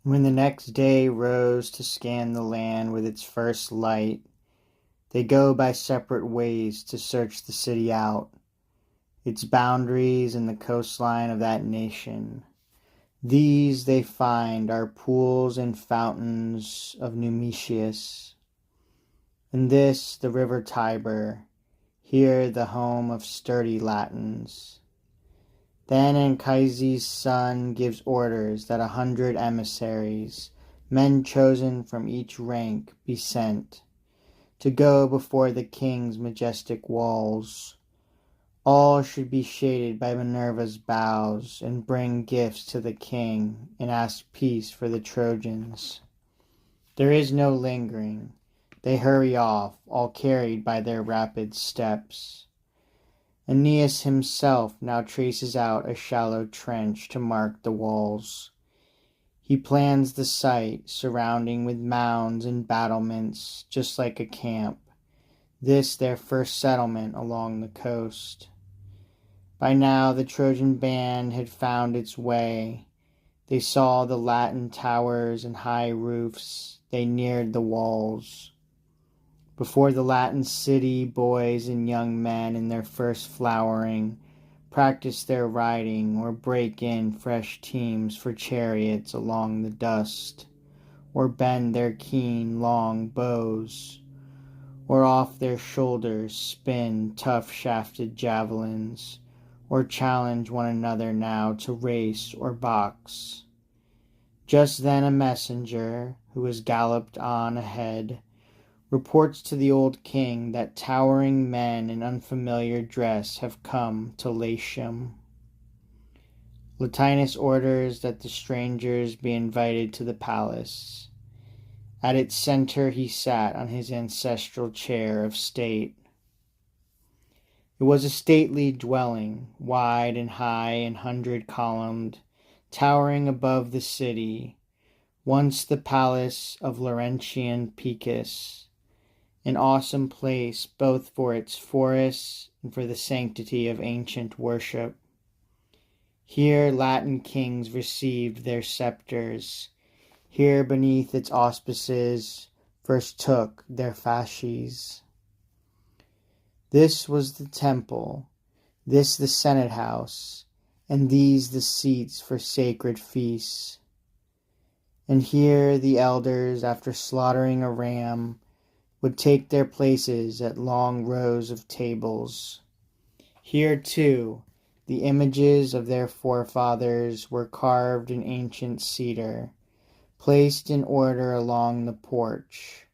When the next day rose to scan the land with its first light, they go by separate ways to search the city out, its boundaries and the coastline of that nation. These they find are pools and fountains of Numicius, and this the river Tiber, here the home of sturdy Latins. Then Anchises' son gives orders that 100 emissaries, men chosen from each rank, be sent, to go before the king's majestic walls. All should be shaded by Minerva's boughs, and bring gifts to the king, and ask peace for the Trojans. There is no lingering. They hurry off, all carried by their rapid steps. Aeneas himself now traces out a shallow trench to mark the walls. He plans the site, surrounding with mounds and battlements, just like a camp. This their first settlement along the coast. By now the Trojan band had found its way. They saw the Latin towers and high roofs. They neared the walls. Before the Latin city, boys and young men in their first flowering practice their riding or break in fresh teams for chariots along the dust, or bend their keen long bows, or off their shoulders spin tough shafted javelins, or challenge one another now to race or box. Just then a messenger, who has galloped on ahead, reports to the old king that towering men in unfamiliar dress have come to Latium. Latinus orders that the strangers be invited to the palace. At its center he sat on his ancestral chair of state. It was a stately dwelling, wide and high and 100-columned, towering above the city, once the palace of Laurentian Picus, an awesome place both for its forests and for the sanctity of ancient worship. Here Latin kings received their scepters. Here beneath its auspices first took their fasces. This was the temple, this the senate house, and these the seats for sacred feasts. And here the elders, after slaughtering a ram, would take their places at long rows of tables. Here, too, the images of their forefathers were carved in ancient cedar, placed in order along the porch.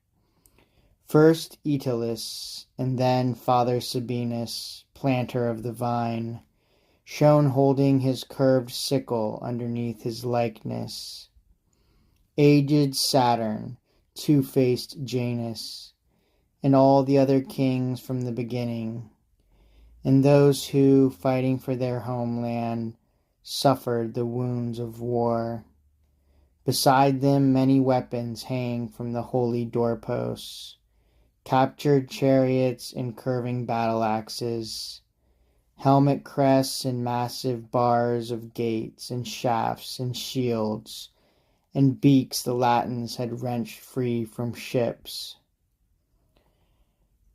First Italus, and then Father Sabinus, planter of the vine, shown holding his curved sickle underneath his likeness. Aged Saturn, two-faced Janus, and all the other kings from the beginning, and those who, fighting for their homeland, suffered the wounds of war. Beside them many weapons hang from the holy doorposts, captured chariots and curving battle axes, helmet crests and massive bars of gates and shafts and shields, and beaks the Latins had wrenched free from ships.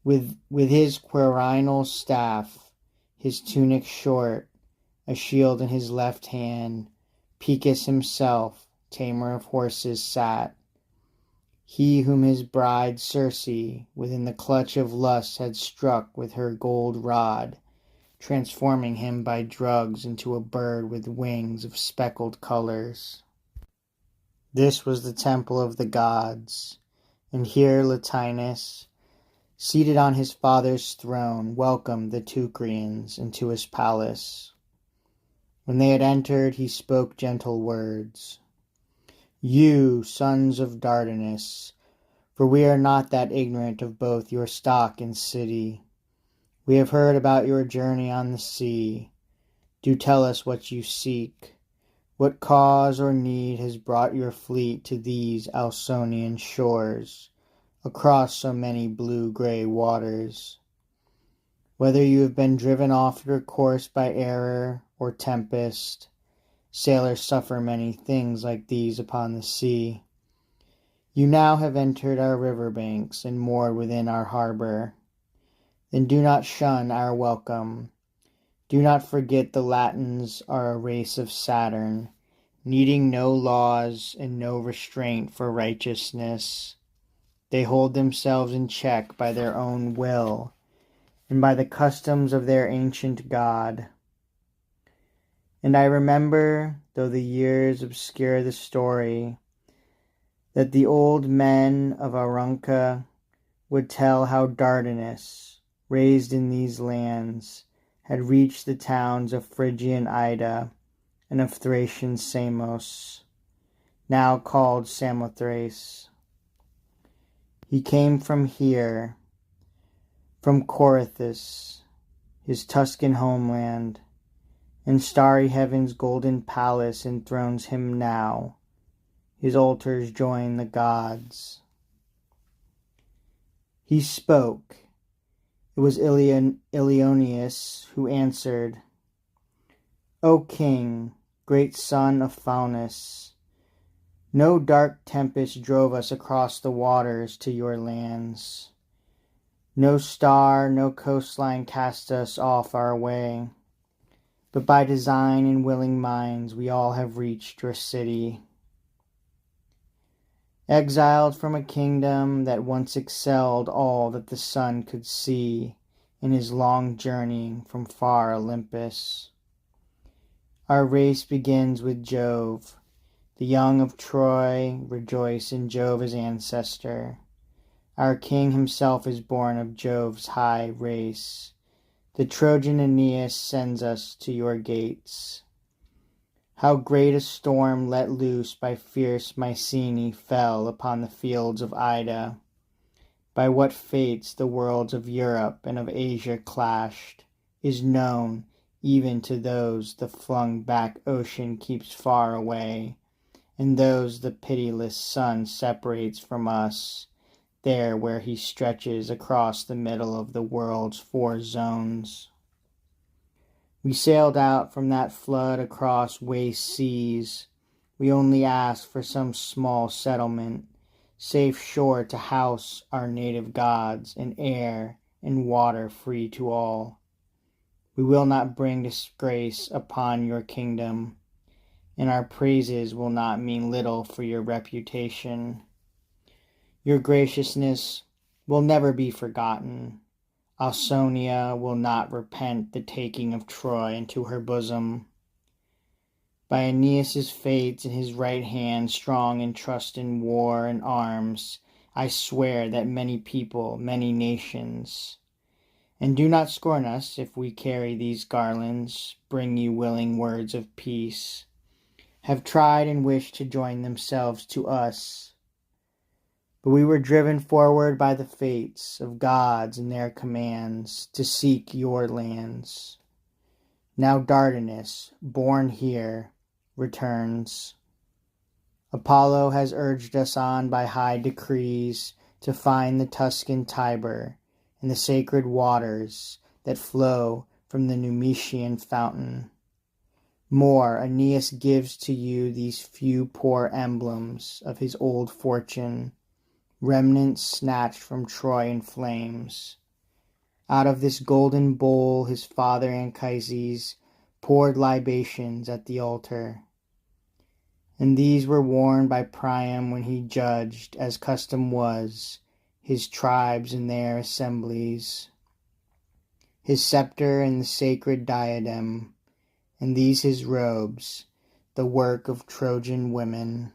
With his quirinal staff, his tunic short, a shield in his left hand, Picus himself, tamer of horses, sat. He whom his bride Circe, within the clutch of lust, had struck with her gold rod, transforming him by drugs into a bird with wings of speckled colors. This was the temple of the gods, and here Latinus, seated on his father's throne, welcomed the Teucrians into his palace. When they had entered, he spoke gentle words. You, sons of Dardanus, for we are not that ignorant of both your stock and city. We have heard about your journey on the sea. Do tell us what you seek. What cause or need has brought your fleet to these Ausonian shores, across so many blue-gray waters? Whether you have been driven off your course by error or tempest, Sailors suffer many things like these upon the sea. You now have entered our river banks and moored within our harbor. Then do not shun our welcome. Do not forget the Latins are a race of Saturn, needing no laws and no restraint for righteousness. They hold themselves in check by their own will and by the customs of their ancient god. And I remember, though the years obscure the story, that the old men of Aurunca would tell how Dardanus, raised in these lands, had reached the towns of Phrygian Ida and of Thracian Samos, now called Samothrace. He came from here, from Corythus, his Tuscan homeland, and starry heaven's golden palace enthrones him now. His altars join the gods. He spoke. It was Ilioneus who answered, O king, great son of Faunus, no dark tempest drove us across the waters to your lands. No star, no coastline cast us off our way. But by design and willing minds we all have reached your city. Exiled from a kingdom that once excelled all that the sun could see in his long journeying from far Olympus. Our race begins with Jove. The young of Troy rejoice in Jove as ancestor. Our king himself is born of Jove's high race. The Trojan Aeneas sends us to your gates. How great a storm let loose by fierce Mycenae fell upon the fields of Ida. By what fates the worlds of Europe and of Asia clashed, is known even to those the flung back ocean keeps far away, and those the pitiless sun separates from us, there where he stretches across the middle of the world's four zones. We sailed out from that flood across waste seas. We only asked for some small settlement, safe shore to house our native gods, and air and water free to all. We will not bring disgrace upon your kingdom, and our praises will not mean little for your reputation. Your graciousness will never be forgotten. Ausonia will not repent the taking of Troy into her bosom. By Aeneas' fates in his right hand, strong in trust in war and arms, I swear that many people, many nations, and do not scorn us if we carry these garlands, bring you willing words of peace, have tried and wished to join themselves to us. But we were driven forward by the fates of gods and their commands to seek your lands. Now Dardanus, born here, returns. Apollo has urged us on by high decrees to find the Tuscan Tiber and the sacred waters that flow from the Numician fountain. More, Aeneas gives to you these few poor emblems of his old fortune, remnants snatched from Troy in flames. Out of this golden bowl his father Anchises poured libations at the altar, and these were worn by Priam when he judged, as custom was, his tribes in their assemblies. His scepter and the sacred diadem, and these his robes, the work of Trojan women.